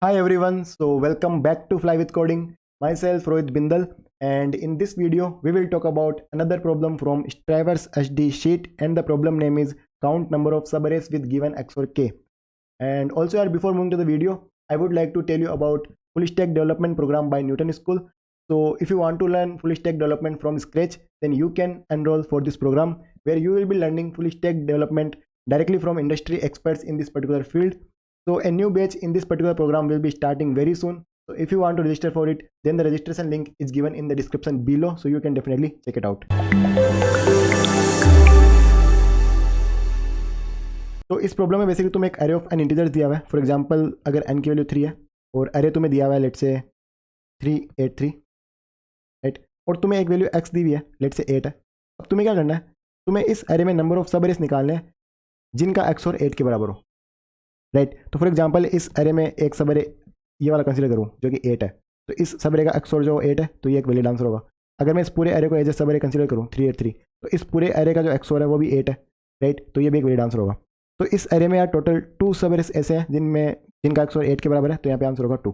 Hi everyone, so welcome back to Fly with Coding. Myself Rohit Bindal, and in this video we will talk about another problem from Strivers HD sheet, and the problem name is count number of subarrays with given x or k. And also before moving to the video, I would like to tell you about full stack development program by Newton School. So if you want to learn full stack development from scratch, then you can enroll for this program where you will be learning full stack development directly from industry experts in this particular field. So a new batch in this particular program will be starting very soon. So if you want to register for it, then the registration link is given in the description below, so you can definitely check it out. तो इस problem में basically तुम्हें एक array of N integers दिया हुआ है. For example अगर N की वैल्यू 3 है और एरे तुम्हें दिया हुआ है लेट से 383, राइट, और तुम्हें एक वैल्यू एक्स दी हुई है लेट से 8 है. अब तुम्हें क्या करना है, तुम्हें इस एरे में नंबर ऑफ सब एरेस निकालने हैं जिनका एक्स और 8 के बराबर हो, राइट. तो फॉर एग्जांपल इस एरे में एक सब एरे ये वाला कंसीडर करूँ जो कि 8 है, तो इस सब एरे का एक्स और जो 8 है तो ये एक वैलिड आंसर होगा. अगर मैं इस पूरे एरे को एज ए सब एरे कंसीडर करूँ 383, तो इस पूरे एरे का जो एक्स और है वो भी 8 है, राइट, तो ये भी एक वैलिड आंसर होगा. तो इस एरे में यार टोटल 2 सब एरेस ऐसे हैं जिनका एक्स और 8 के बराबर है, तो यहाँ पे आंसर होगा 2,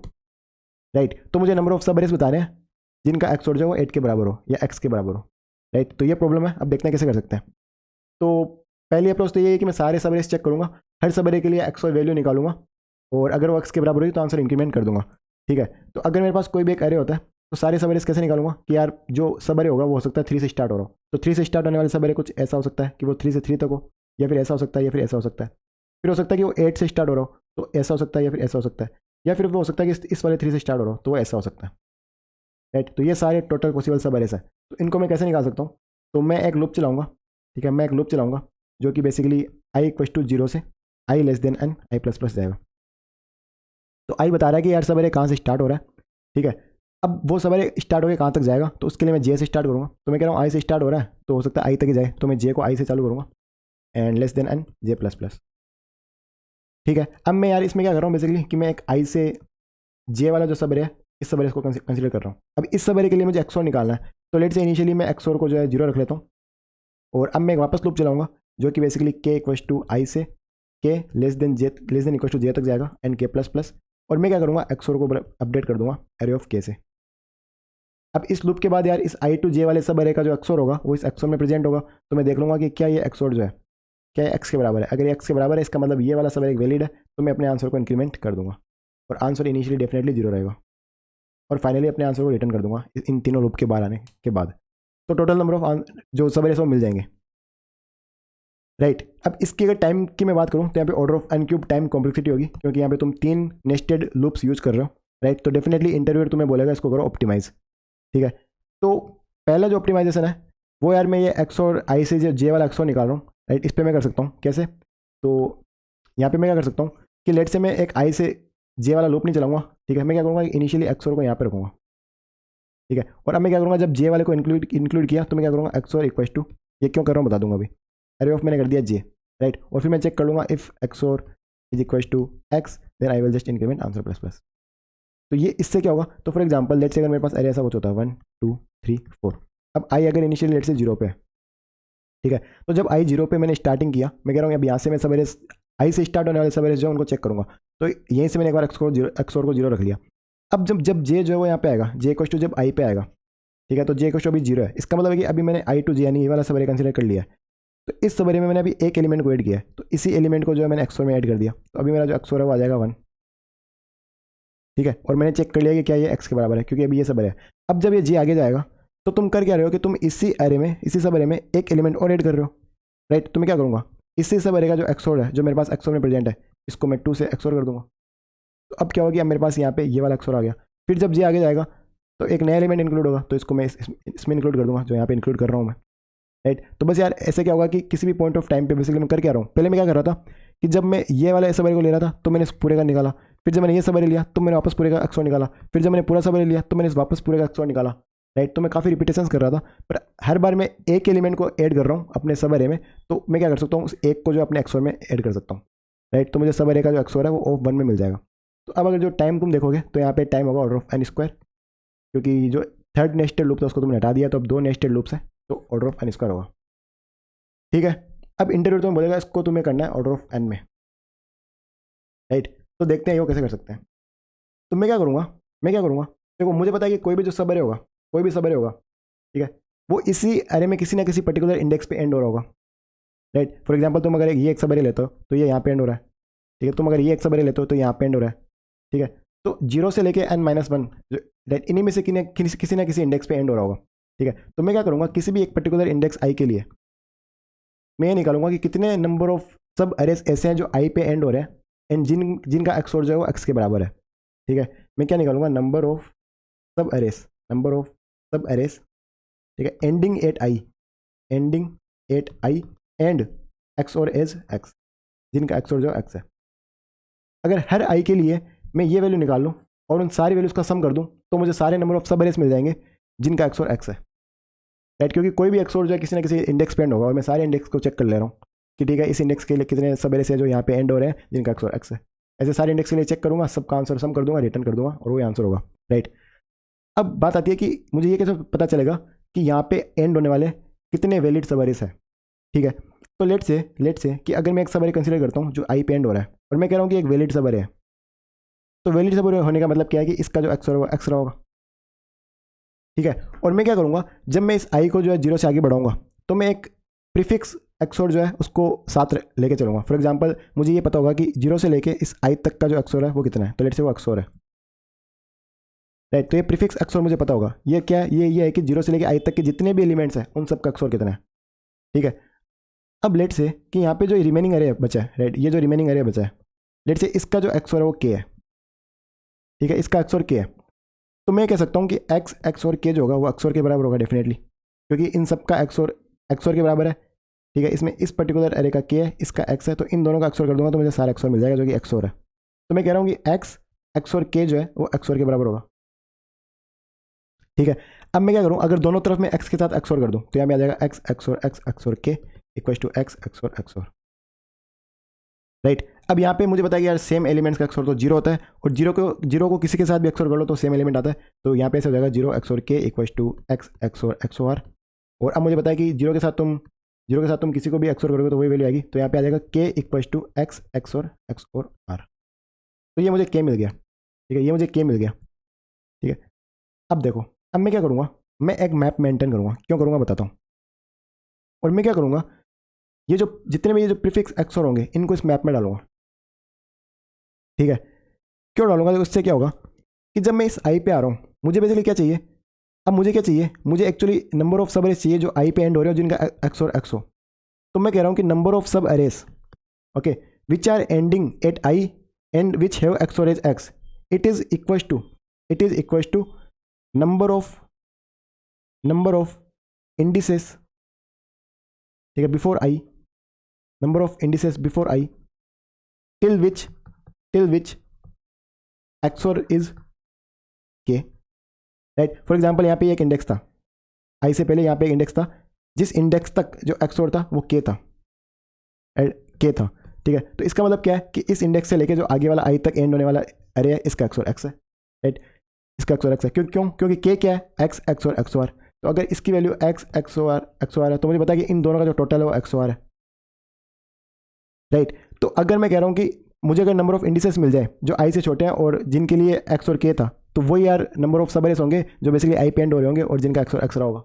राइट. तो मुझे नंबर ऑफ सब एरेस बताने हैं जिनका एक्स और जो वो 8 के बराबर हो या एक्स के बराबर हो, राइट. तो ये प्रॉब्लम है. अब देखते हैं कैसे कर सकते हैं. तो पहली अप्रोच तो ये है कि मैं सारे सब एरेस चेक करूँगा, हर सब एरे के लिए एक्स और वैल्यू निकालूंगा, और अगर वो एक्स के बराबर हुई तो आंसर इंक्रीमेंट कर दूंगा, ठीक है. तो अगर मेरे पास कोई भी एक एरे होता है तो सारे सब एरेस कैसे निकालूंगा कि यार जो सब एरे होगा वो हो सकता है 3 से स्टार्ट हो रहा हो, तो 3 से स्टार्ट होने वाले सब एरे कुछ ऐसा हो सकता है कि वो 3 से 3 तक हो, या फिर ऐसा हो सकता है, या फिर ऐसा हो सकता है. फिर हो सकता है कि वो 8 से स्टार्ट हो रहा हो, तो ऐसा हो सकता है, या फिर ऐसा हो सकता है, या फिर वो हो सकता है कि इस वाले 3 से स्टार्ट हो रहा हो तो वो ऐसा हो सकता है, राइट. तो ये सारे टोटल पॉसिबल सब एरेस है. तो इनको मैं कैसे निकाल सकता हूँ, तो मैं एक लूप चलाऊंगा, ठीक है. मैं एक लूप चलाऊंगा जो कि बेसिकली आई इक्वल टू 0 से आई लेस देन एन आई प्लस प्लस जाएगा. तो आई बता रहा है कि यार सब एरे कहाँ से स्टार्ट हो रहा है, ठीक है. अब वो सब एरे स्टार्ट होकर कहाँ तक जाएगा, तो उसके लिए मैं जे से स्टार्ट करूँगा. तो मैं कह रहा हूँ आई से स्टार्ट हो रहा है तो हो सकता है आई तक ही जाए, तो मैं जे को आई से चालू करूँगा and less than N J plus plus, ठीक है. अब मैं यार इसमें क्या कर रहा हूँ बेसिकली कि मैं एक आई से जे वाला जो सब एरे है इस सब एरे को कंसिडर कर रहा हूँ. अब इस सब एरे के लिए मुझे एक्सोर निकालना है, तो लेट से इनिशियली मैं एक्सोर को जो है 0 रख लेता हूँ, और अब मैं एक वापस लूप चलाऊंगा जो कि बेसिकली के इक्वल टू आई से के लेस देन इक्वल टू जे तक जाएगा एंड के प्लस प्लस, और मैं क्या करूँगा एक्सोर को अपडेट कर दूंगा एरे ऑफ के से. अब इस लूप के बाद यार इस आई टू जे वाले सब एरे का जो एक्सोर होगा वो इस एक्सोर में प्रेजेंट होगा, तो मैं देख लूँगा कि क्या ये एक्सोर जो है क्या एक्स के बराबर है. अगर ये एक्स के बराबर है इसका मतलब ये वाला सब एरे वैलिड है, तो मैं अपने आंसर को इंक्रीमेंट कर दूंगा और आंसर इनिशियली डेफिनेटली 0 रहेगा, और फाइनली अपने आंसर को रिटर्न कर दूंगा इन तीनों लूप के बाहर आने के बाद. तो टोटल नंबर ऑफ जो सब एरे सब मिल जाएंगे, राइट. अब इसकी अगर टाइम की मैं बात करूँ तो यहाँ पे order of N cube time complexity होगी, क्योंकि यहाँ पे तुम 3 नेस्टेड लूप्स यूज कर रहे हो, राइट. तो डेफिनेटली इंटरव्यूअर तुम्हें बोलेगा इसको करो ऑप्टिमाइज, ठीक है. तो पहला जो ऑप्टिमाइजेशन है वो यार मैं ये एक्स और आई से जो जे वाला एक्स और निकाल रहा हूँ, राइट. इस पर मैं कर सकता हूँ कैसे, तो यहाँ पे मैं क्या कर सकता हूँ कि लेट से मैं एक आई से जे वाला लूप नहीं चलाऊंगा, ठीक है. मैं क्या करूँगा इनिशियली एक्स और को यहाँ पे रखूँगा, ठीक है. और अब मैं क्या करूँगा जब जे वाले को इंक्लूड किया तो मैं क्या करूँगा एक्स और इक्वल टू, ये क्यों कर रहा हूँ बता दूंगा अभी. अरे ऑफ मैंने कर दिया जे, राइट. और फिर मैं चेक कर लूँगा if xor is equal to X then I will just increment answer plus plus. तो ये इससे क्या होगा, तो फॉर एग्जाम्पल लेट से अगर मेरे पास एरे ऐसा कुछ होता है 1 2 3 4, अब आई अगर इनिशियली लेट से 0 पे है, ठीक है. तो जब आई 0 पे मैंने स्टार्टिंग किया, मैं कह रहा हूँ अब यहाँ से मैं सब एरे आई से स्टार्ट होने वाले सब एरे जो उनको चेक करूँगा, तो यहीं से मैंने एक बार एक्स और को 0 रख लिया. अब जब जब जे जो है वो यहाँ पे आएगा, जे इक्वल टू जब आई पे आएगा, ठीक है, तो जे इक्वल टू अभी 0 है. इसका मतलब है कि अभी मैंने आई टू जे यानी ये वाला सब एरे कंसिडर कर लिया है. तो इस सबरे में मैंने अभी एक एलिमेंट को ऐड किया है, तो इसी एलिमेंट को जो है मैंने एक्सोर में ऐड कर दिया, तो अभी मेरा जो एक्सोर है वो आ जाएगा 1, ठीक है. और मैंने चेक कर लिया कि क्या ये एक्स के बराबर है, क्योंकि अभी ये सब है. अब जब ये जी आगे जाएगा तो तुम कर क्या रहे हो कि तुम इसी एरे में इसी सब एरे में एक एलिमेंट और ऐड कर रहे हो, राइट. तो मैं क्या करूँगा इसी सब एरे का जो एक्सोर है जो मेरे पास एक्सोर में प्रेजेंट है इसको मैं 2 से एक्सोर कर दूंगा. तो अब क्या होगा अब मेरे पास यहाँ पे ये वाला एक्सोर आ गया. फिर जब जी आगे जाएगा तो एक नया एलिमेंट इंक्लूड होगा, तो इसको मैं इसमें इंक्लूड कर दूंगा जो यहाँ पे इंक्लूड कर रहा हूँ मैं, राइट. तो बस यार ऐसे क्या होगा कि किसी भी पॉइंट ऑफ टाइम पे बेसिकली मैं कर क्या रहा हूँ, पहले मैं क्या कर रहा था कि जब मैं ये वाला सबरे को ले रहा था तो मैंने इस पूरे का निकाला, फिर जब मैंने ये सबरे लिया तो मैंने वापस पूरे का एक्सोर निकाला, फिर जब मैंने पूरा सबरे लिया तो मैंने इस वापस पूरे का एक्सोर निकाला, राइट. तो मैं काफ़ी रिपीटेशन कर रहा था, पर हर बार मैं एक एलिमेंट को ऐड कर रहा हूँ अपने सबरे में, तो मैं क्या कर सकता हूँ उस एक को जो अपने एक्सोर में ऐड कर सकता हूँ, राइट. तो मुझे सबरे का जो एक्सोर है वो ऑफ 1 में मिल जाएगा. तो अब अगर जो टाइम तुम देखोगे तो यहाँ पे टाइम होगा ऑर्डर ऑफ एन स्क्वायर, क्योंकि जो थर्ड नेस्टेड लूप था उसको तुमने हटा दिया, तो अब 2 नेस्टेड लूप्स हैं तो ऑर्डर ऑफ एन स्क्वायर होगा, ठीक है. अब इंटरव्यू तुम्हें बोलेगा इसको तुम्हें करना है ऑर्डर ऑफ एन में, राइट. तो देखते हैं ये कैसे कर सकते हैं. तो मैं क्या करूँगा, देखो मुझे पता है कि कोई भी जो सब अरे होगा, कोई भी सब अरे होगा, ठीक है, वो इसी अरे में किसी ना किसी पर्टिकुलर इंडेक्स पे एंड हो रहा होगा, राइट। फॉर एग्जांपल तुम अगर ये एक सब अरे लेते हो तो ये यहाँ पे एंड हो रहा है, ठीक है, तुम अगर ये एक सब अरे लेते हो तो यहाँ पे एंड हो रहा है, ठीक है। तो 0 से लेके n-1, राइट, इन्हीं में से किसी ना किसी इंडेक्स पे एंड हो रहा होगा, ठीक है। तो मैं क्या करूँगा, किसी भी एक पर्टिकुलर इंडेक्स आई के लिए मैं ये निकालूंगा कि कितने नंबर ऑफ सब अरेस ऐसे हैं जो आई पे एंड हो रहे हैं एंड जिनका एक्सोर जो है वो एक्स के बराबर है, ठीक है। मैं क्या निकालूंगा, नंबर ऑफ सब अरेस, ठीक है, ending at I and x और एज एक्स, जिनका एक्सोर जो एक्स है। अगर हर आई के लिए मैं ये वैल्यू निकाल लूँ और उन सारी वैल्यूज़ का सम कर दूँ तो मुझे सारे नंबर ऑफ सब अरेस मिल जाएंगे जिनका एक्सोर एक्स है, राइट। क्योंकि कोई भी एक्सोर जो है किसी ना किसी इंडेक्स पे एंड होगा और मैं सारे इंडेक्स को चेक कर ले रहा हूँ कि ठीक है इस इंडेक्स के लिए कितने सब अरेस है जो यहाँ पे एंड हो रहे हैं जिनका एक्सोर एक्स है। ऐसे सारे इंडेक्स के लिए चेक करूँगा, सबका आंसर सम कर दूंगा, रिटर्न कर दूंगा और वही आंसर होगा, राइट। अब बात आती है कि मुझे ये कैसे पता चलेगा कि यहाँ पे एंड होने वाले कितने वैलिड सब अरेस है, ठीक है। तो लेट से कि अगर मैं एक सब अरे कंसीडर करता हूँ जो आई पे एंड हो रहा है और मैं कह रहा हूँ कि एक वैलिड सब अरे है, तो वैलिड सब अरे होने का मतलब क्या है कि इसका जो एक्सोर होगा एक्स होगा, ठीक है। और मैं क्या करूँगा, जब मैं इस आई को जो है 0 से आगे बढ़ाऊंगा तो मैं एक प्रीफिक्स एक्सोर जो है उसको साथ लेके चलूँगा। फॉर एग्जांपल मुझे ये पता होगा कि 0 से लेके इस आई तक का जो एक्सोर है वो कितना है, तो लेट से वो एक्सोर है, राइट। तो ये प्रीफिक्स एक्सोर मुझे पता होगा, ये क्या है, ये है कि 0 से लेके आई तक के जितने भी एलिमेंट्स हैं उन सब का एक्सोर कितना है, ठीक है। अब लेट से कि यहाँ पे जो रिमेनिंग अरे बचा है, राइट, ये जो रिमेनिंग अरे बचा है, लेट से इसका जो एक्सोर है वो के है, ठीक है, इसका एक्सोर के है। तो मैं कह सकता हूँ कि एक्स और के जो होगा वो एक्सोर के बराबर होगा डेफिनेटली, क्योंकि इन सब का एक्सोर के बराबर है, ठीक है। इसमें इस पर्टिकुलर एरे का के है, इसका एक्स है, तो इन दोनों का एक्सोर कर दूंगा तो मुझे सारा एक्सोर मिल जाएगा जो कि एक्सोर है। तो मैं कह रहा हूँ कि एक्स और के जो है वो एक्सोर के बराबर होगा, ठीक है। अब मैं क्या करूँ, अगर दोनों तरफ में एक्स के साथ एक्सोर कर दूँ तो यहाँ में आ जाएगा X xor K equal to X xor, right. अब यहाँ पे मुझे पता है कि यार सेम एलिमेंट्स का एक्सोर तो 0 होता है और 0 को किसी के साथ भी एक्सोर कर लो तो सेम एलिमेंट आता है, तो यहाँ पे ऐसे हो जाएगा 0 एक्सोर के इक्वल टू एक्स एक्सोर। और अब मुझे पता है कि 0 के साथ तुम किसी को भी एक्सोर करोगे तो वही वैल्यू आएगी, तो यहाँ पे आ जाएगा K equal to X xor R. तो ये मुझे के मिल गया, ठीक है, ये मुझे के मिल गया, ठीक है। अब देखो, अब मैं क्या करूँगा, मैं एक मैप मेंटेन करूँगा, क्यों करूँगा बताता हूँ। और मैं क्या करूँगा, ये जो जितने भी ये जो प्रीफिक्स एक्सोर होंगे इनको इस मैप में डालूंगा, ठीक है। क्यों डालूंगा, तो उससे क्या होगा कि जब मैं इस आई पे आ रहा हूँ मुझे बेसिकली क्या चाहिए, अब मुझे क्या चाहिए, मुझे एक्चुअली नंबर ऑफ सब अरेस चाहिए जो आई पे एंड हो रहे हो जिनका एक्स हो। तो मैं कह रहा हूँ कि number of subarrays, okay, which are ending at I and which have xor as X, it is equal to number of indices, ठीक है, before I, number of indices before I till which xor is K, right. For example यहाँ पे एक index था, आई से पहले यहाँ पे एक इंडेक्स था, जिस इंडेक्स तक जो एक्सोर था वो के था, ठीक है। तो इसका मतलब क्या है कि इस इंडेक्स से लेके जो आगे वाला आई तक एंड होने वाला अरे है इसका एक्सोर एक्स है, राइट, इसका एक्सोर एक्स है। क्योंकि के क्या है, एक्स एक्सोर। तो अगर इसकी वैल्यू एक्स एक्सोर है तो मुझे पता है कि इन दोनों का जो टोटल है वो एक्सोर है, राइट। तो अगर मैं कह रहा हूँ कि मुझे अगर नंबर ऑफ इंडिसेस मिल जाए जो आई से छोटे हैं और जिनके लिए एक्स और के था, तो वही यार नंबर ऑफ सब अरेस होंगे जो बेसिकली आई पे एंड हो रहे होंगे और जिनका एक्स और एक्स रहा होगा,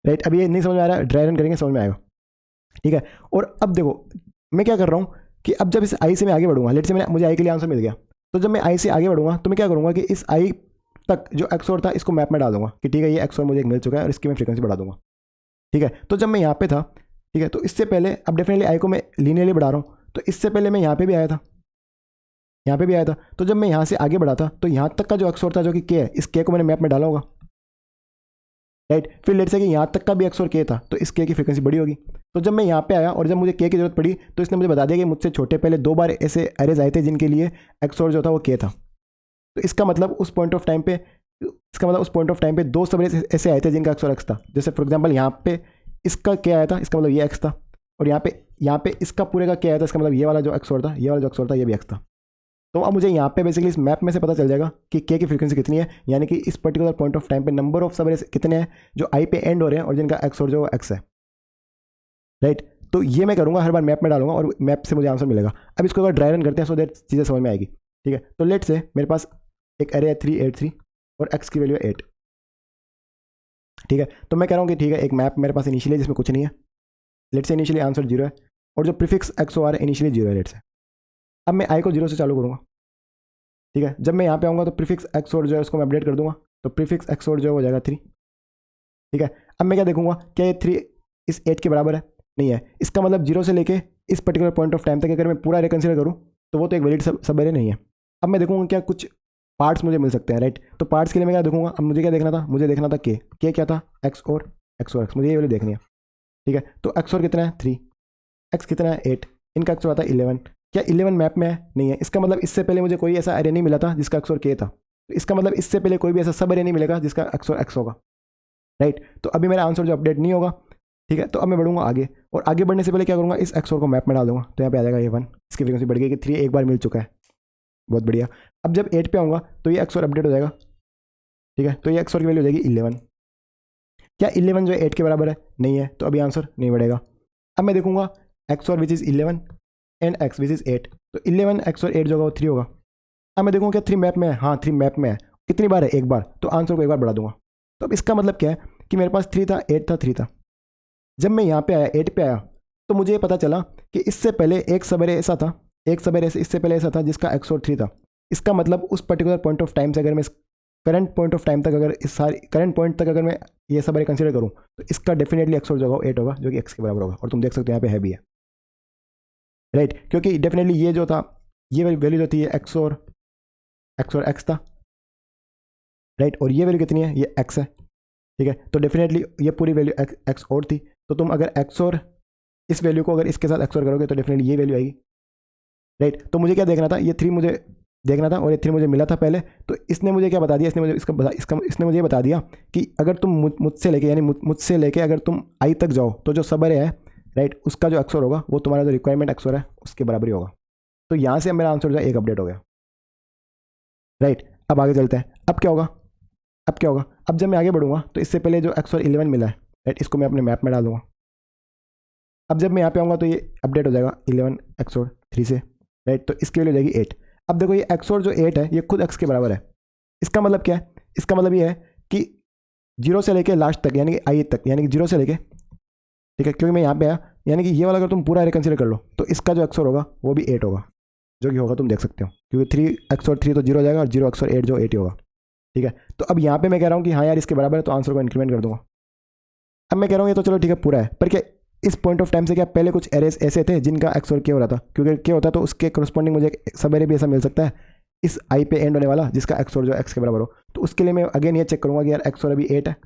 राइट। अब ये नहीं समझ में आ रहा है, ड्राई रन करेंगे समझ में आएगा, ठीक है। और अब देखो मैं क्या कर रहा हूँ कि अब जब इस आई से मैं आगे बढ़ूंगा, लेट से मुझे आई के लिए आंसर मिल गया, तो जब मैं आई से आगे बढ़ूंगा तो मैं क्या करूँगा कि इस आई तक जो एक्सोर था इसको मैप में डाल दूंगा कि ठीक है ये एक्सोर मुझे एक मिल चुका है और इसकी मैं फ्रीक्वेंसी बढ़ा दूंगा, ठीक है। तो जब मैं यहाँ पे था, ठीक है, तो इससे पहले अब डेफिनेटली आई को मैं लीनियरली बढ़ा रहा हूँ, तो इससे पहले मैं यहाँ पे भी आया था, तो जब मैं यहाँ से आगे बढ़ा था तो यहाँ तक का जो एक्सोर था जो कि के है, इस के को मैंने मैप में डाला होगा, राइट। फिर लेट से कि यहाँ तक का भी एक्सोर के था तो इस के की फ्रीक्वेंसी बड़ी होगी। तो जब मैं यहाँ पे आया और जब मुझे के की जरूरत पड़ी तो इसने मुझे बता दिया कि मुझसे छोटे पहले 2 बार ऐसे अरेज आए थे जिनके लिए एक्सोर जो था वो के था। तो इसका मतलब उस पॉइंट ऑफ टाइम पे 2 सब अरेज ऐसे आए थे जिनका एक्सोर एक्स था। जैसे फॉर एग्जाम्पल यहाँ पे इसका क्या आया था, इसका मतलब ये एक्स था, और यहाँ पे इसका पूरे का क्या आया था, इसका मतलब ये वाला जो एक्सोर था, ये भी एक्स था। तो अब मुझे यहाँ पे बेसिकली इस मैप में से पता चल जाएगा कि के की फ्रीक्वेंसी कितनी है, यानी कि इस पर्टिकुलर पॉइंट ऑफ टाइम पे नंबर ऑफ सब अरेज कितने हैं जो आई पे एंड हो रहे हैं और जिनका एक्सोर जो एक्स है, राइट। तो ये मैं करूँगा, हर बार मैप में डालूंगा और मैप से मुझे आंसर मिलेगा। अब इसको अगर ड्राई रन करते हैं सो दैट चीज़ें समझ में आएगी। ठीक है, तो लेट से मेरे पास एक एरे है 3 8 3 और x की वैल्यू है 8। ठीक है, तो मैं कह रहा हूँ कि ठीक है एक मैप मेरे पास इनिशियली जिसमें कुछ नहीं है, लेट से इनिशियली आंसर 0 है और जो prefix X O R initially 0 है लेट से। अब मैं आई को 0 से चालू करूँगा। ठीक है, जब मैं यहाँ पे आऊँगा तो प्रीफिक्स एक्स और जो है उसको मैं अपडेट कर दूंगा, तो प्रीफिक्स एक्स और जो है हो जाएगा 3। ठीक है, अब मैं क्या देखूंगा, क्या ये 3 इस 8 के बराबर है? नहीं है। इसका मतलब 0 से लेके इस पर्टिकुलर पॉइंट ऑफ टाइम तक अगर मैं पूरा एरे कंसीडर करूँ तो वो तो एक वैलिड सब एरे नहीं है। अब मैं देखूंगा क्या कुछ पार्ट्स मुझे मिल सकते हैं, राइट। तो पार्ट्स के लिए मैं क्या देखूंगा, अब मुझे क्या देखना था, मुझे देखना था के क्या था, एक्स और एक्स, मुझे ये वैल्यू देखनी है। ठीक है, तो एक्स और कितना है 3, एक्स कितना है 8, इनका एक्स आता है 11। क्या 11 मैप में है? नहीं है। इसका मतलब इससे पहले मुझे कोई ऐसा एरे नहीं मिला था जिसका एक्स और के था, तो इसका मतलब इससे पहले कोई भी ऐसा सब एरे नहीं मिलेगा जिसका एक्स और एक्स होगा, राइट। तो अभी मेरा आंसर जो अपडेट नहीं होगा। ठीक है, तो अब मैं बढ़ूंगा आगे, और आगे बढ़ने से पहले क्या करूंगा, इस एक्स और को मैप में डाल दूंगा, तो यहाँ पे आ जाएगा ये 1, इसकी फ्रीक्वेंसी बढ़ गई कि 3 एक बार मिल चुका है, बहुत बढ़िया। अब जब 8 पे आऊँगा तो ये एक्स और अपडेट हो जाएगा। ठीक है, तो ये एक्स और की वैल्यू हो जाएगी 11। क्या 11 जो है 8 के बराबर है? नहीं है, तो अभी आंसर नहीं बढ़ेगा। अब मैं देखूंगा एक्स और which is 11 and x which is 8, तो 11 एक्स और 8 जो होगा वो 3 होगा। अब मैं देखूंगा क्या 3 मैप में है? हाँ 3 मैप में है। कितनी बार है? एक बार, तो आंसर को एक बार बढ़ा दूंगा। तो अब इसका मतलब क्या है कि मेरे पास 3 था 8 था 3 था। जब मैं यहाँ पे आया 8 पे आया तो मुझे ये पता चला कि इससे पहले एक सब एरे ऐसा था, एक सब एरे इससे पहले ऐसा था जिसका एक्स और 3 था। इसका मतलब उस पर्टिकुलर पॉइंट ऑफ टाइम से अगर मैं करंट पॉइंट ऑफ टाइम तक अगर इस सारी करंट पॉइंट तक अगर मैं ये सब एरे कंसीडर करूँ तो इसका डेफिनेटली एक्स और जो होगा 8 होगा, जो कि एक्स के बराबर होगा। और तुम देख सकते हो यहाँ पे है भी है, राइट, क्योंकि डेफिनेटली ये जो था ये वैल्यू जो थी ये एक्स और एक्स था, राइट, और ये वैल्यू कितनी है, ये एक्स है। ठीक है, तो डेफिनेटली ये पूरी वैल्यू एक्स और थी, तो तुम अगर एक्स और इस वैल्यू को अगर इसके साथ एक्स और करोगे तो डेफिनेटली ये वैल्यू आएगी, राइट। तो मुझे क्या देखना था, ये 3 मुझे देखना था और ये 3 मुझे मिला था पहले, तो इसने मुझे क्या बता दिया, इसने मुझे इसने मुझे ये बता दिया कि अगर तुम मुझसे लेके यानी मुझसे लेके अगर तुम आई तक जाओ तो जो सब एरे है, राइट, उसका जो एक्सोर होगा वो तुम्हारा जो रिक्वायरमेंट एक्सोर है उसके बराबर ही होगा। तो यहाँ से मेरा आंसर जो है एक अपडेट हो गया, राइट। अब आगे चलते हैं, अब क्या होगा, अब क्या होगा, अब जब मैं आगे बढ़ूंगा तो इससे पहले जो एक्सोर 11 मिला है, राइट, इसको मैं अपने मैप में डाल दूंगा। अब जब मैं यहाँ पे आऊँगा तो ये अपडेट हो जाएगा 11 एक्सोर 3 से, राइट, तो इसकी वैल्यू हो जाएगी 8। अब देखो ये एक्सोर जो 8 है ये खुद एक्स के बराबर है। इसका मतलब क्या है, इसका मतलब ये है कि 0 से लेके लास्ट तक यानी कि आई तक, यानी कि 0 से लेके, ठीक है, क्योंकि मैं यहाँ पे आया, यानी कि ये वाला अगर तुम पूरा एरे कंसीडर कर लो तो इसका जो एक्सोर होगा वो भी 8 होगा, जो कि होगा तुम देख सकते हो, क्योंकि 3 एक्सोर 3 तो 0 हो जाएगा और 0 एक्सोर 8 जो 8 ही होगा। ठीक है, तो अब यहाँ पे मैं कह रहा हूँ कि हाँ यार इसके बराबर है, तो आंसर को इंक्रीमेंट कर दूंगा। अब मैं कह रहा हूँ ये तो चलो ठीक है पूरा है, पर क्या इस पॉइंट ऑफ टाइम से क्या पहले कुछ एरेस ऐसे थे जिनका एक्सोर क्या हो रहा था, क्योंकि क्या होता तो उसके करस्पॉन्डिंग मुझे सब एरे भी ऐसा मिल सकता है इस आई पे एंड होने वाला जिसका एक्सोर जो एक्स के बराबर हो। तो उसके लिए मैं अगेन ये चेक करूँगा कि यार एक्सोर अभी 8 है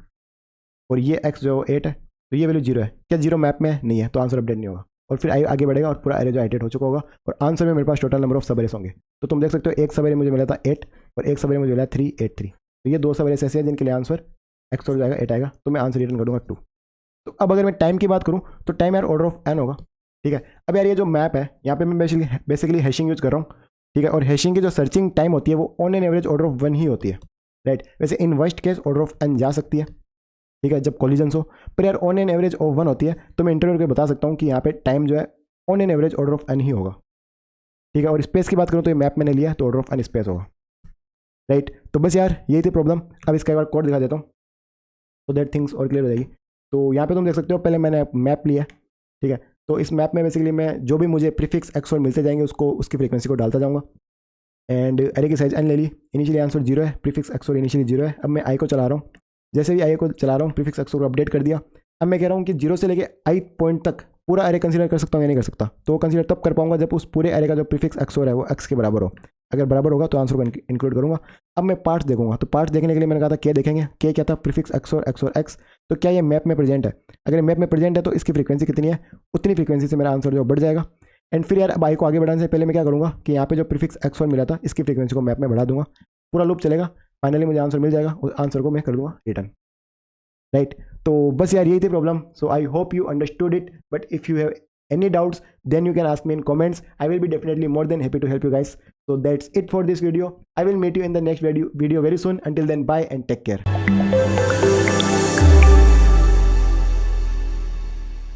और ये एक्स जो 8 है, तो ये वैल्यू 0 है। क्या 0 मैप में नहीं है, तो आंसर अपडेट नहीं होगा, और फिर आगे बढ़ेगा और पूरा एरे जो 8 हो चुका होगा और आंसर में मेरे पास टोटल नंबर ऑफ सब एरेस होंगे। तो तुम देख सकते हो एक सब एरे मुझे मिला था 8 और एक सब एरे मुझे मिला 3 8 3, तो ये 2 सब एरेस ऐसे हैं जिनके लिए आंसर एक्स हो जाएगा 8 आएगा, तो मैं आंसर रिटर्न करूँगा 2। तो अब अगर मैं टाइम की बात करूँ तो टाइम यार ऑर्डर ऑफ एन होगा। ठीक है, अब यार ये जो मैप है यहाँ पे मैं बेसिकली हैशिंग यूज कर रहा हूँ। ठीक है, और हैशिंग की जो सर्चिंग टाइम होती है वो on an average order of 1 ही होती है, राइट। वैसे in worst case order of N जा सकती है, ठीक है, जब कॉलिजन्स हो, पर यार ऑन एन एवरेज ऑफ 1 होती है। तो मैं इंटरव्यू करके बता सकता हूँ कि यहाँ पे टाइम जो है on an average order of n ही होगा। ठीक है, और स्पेस की बात करूँ तो ये मैप मैंने लिया तो ऑर्डर ऑफ एन स्पेस होगा, राइट। तो बस यार यही थी प्रॉब्लम। अब इसका एक बार कोड दिखा देता हूँ तो दैट थिंग्स और क्लियर हो जाएगी। तो यहाँ पे तुम देख सकते हो पहले मैंने मैप लिया, ठीक है, तो इस मैप में बेसिकली मैं जो भी मुझे प्रीफिक्स एक्स और मिलते जाएंगे उसको उसकी फ्रीक्वेंसी को डालता जाऊँगा। एंड एरे की साइज एन ले ली, इनिशियली आंसर 0 है, प्रीफिक्स एक्स और इनिशियली 0 है। अब मैं आई को चला रहा हूँ, जैसे भी आई को चला रहा हूँ प्रीफिक्स एक्स को अपडेट कर दिया। अब मैं कह रहा हूँ कि 0 से लेके आई पॉइंट तक पूरा एरे कंसीडर कर सकता हूँ या नहीं कर सकता, तो वो कंसीडर तब कर पाऊंगा जब उस पूरे एरे का जो प्रीफिक्स एक्स है वो एक्स के बराबर हो। अगर बराबर होगा तो आंसर को इंक्लूड करूंगा। अब मैं पार्ट्स देखूंगा, तो पार्ट्स देखने के लिए मैंने कहा था क्या देखेंगे, क्या था प्रीफिक्स एक्स और एक्स, तो क्या ये मैप में प्रेजेंट है। अगर मैप में प्रेजेंट है तो इसकी फ्रीक्वेंसी कितनी है, उतनी फ्रीक्वेंसी से मेरा आंसर जो बढ़ जाएगा। एंड फिर यार अब आई को आगे बढ़ाने से पहले मैं क्या करूँगा कि यहाँ पे जो प्रीफिक्स एक्स मिला था इसकी फ्रीक्वेंसी को मैप में बढ़ा दूंगा, पूरा लूप चलेगा, फाइनली मुझे आंसर मिल जाएगा, उस आंसर को मैं कर दूंगा रिटर्न, राइट। तो बस यार यही थी problem. So I hope you understood it, but if you have any doubts then you can ask me in comments. I will be definitely more than happy to help you guys. So that's it for this video. I will meet you in the next video very soon. Until then, bye and take care.